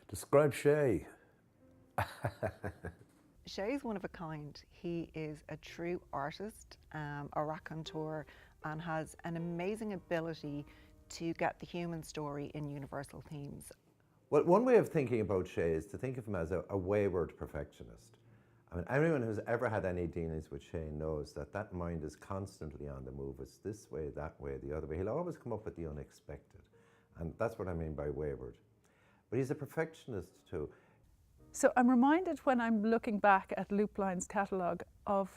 Describe Sé. Sé is one of a kind. He is a true artist, a raconteur, and has an amazing ability to get the human story in universal themes. Well, one way of thinking about Sé is to think of him as a wayward perfectionist. I mean, anyone who's ever had any dealings with Sé knows that that mind is constantly on the move. It's this way, that way, the other way. He'll always come up with the unexpected. And that's what I mean by wayward. But he's a perfectionist too. So I'm reminded when I'm looking back at Loopline's catalogue of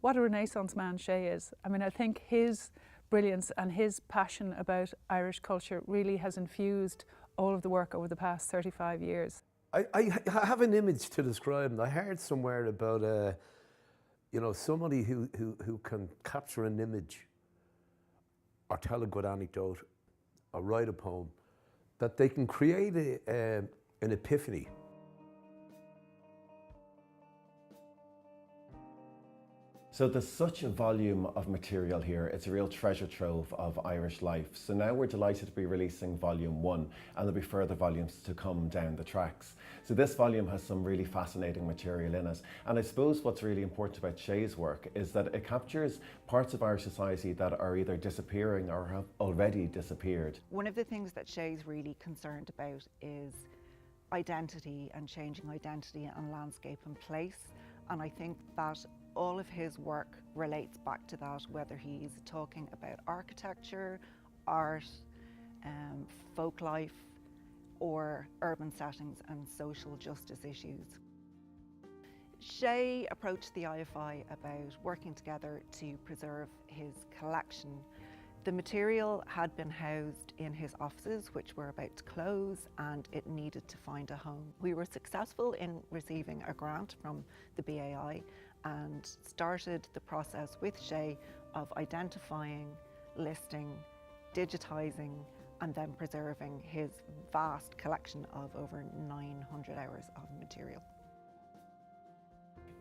what a Renaissance man Sé is. I mean, I think his brilliance and his passion about Irish culture really has infused all of the work over the past 35 years. I have an image to describe him. I heard somewhere about somebody who can capture an image or tell a good anecdote or write a poem, that they can create an epiphany. So there's such a volume of material here. It's a real treasure trove of Irish life. So now we're delighted to be releasing volume 1, and there'll be further volumes to come down the tracks. So this volume has some really fascinating material in it. And I suppose what's really important about Sé's work is that it captures parts of Irish society that are either disappearing or have already disappeared. One of the things that Sé's really concerned about is identity and changing identity and landscape and place. And I think that all of his work relates back to that, whether he's talking about architecture, art, folk life, or urban settings and social justice issues. Sé approached the IFI about working together to preserve his collection. The material had been housed in his offices, which were about to close, and it needed to find a home. We were successful in receiving a grant from the BAI and started the process with Sé of identifying, listing, digitising, and then preserving his vast collection of over 900 hours of material.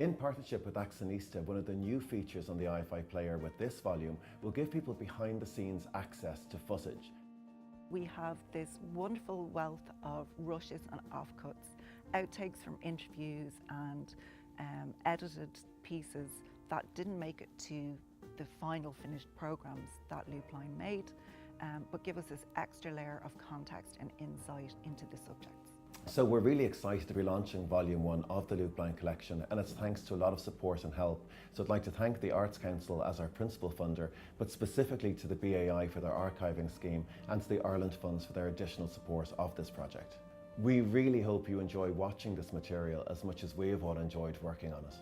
In partnership with Actionista, one of the new features on the IFI player with this volume will give people behind the scenes access to footage. We have this wonderful wealth of rushes and offcuts, outtakes from interviews and edited pieces that didn't make it to the final finished programmes that Loopline made, but give us this extra layer of context and insight into the subjects. So we're really excited to be launching volume 1 of the Loopline Collection, and it's thanks to a lot of support and help. So I'd like to thank the Arts Council as our principal funder, but specifically to the BAI for their archiving scheme and to the Ireland Funds for their additional support of this project. We really hope you enjoy watching this material as much as we've all enjoyed working on it.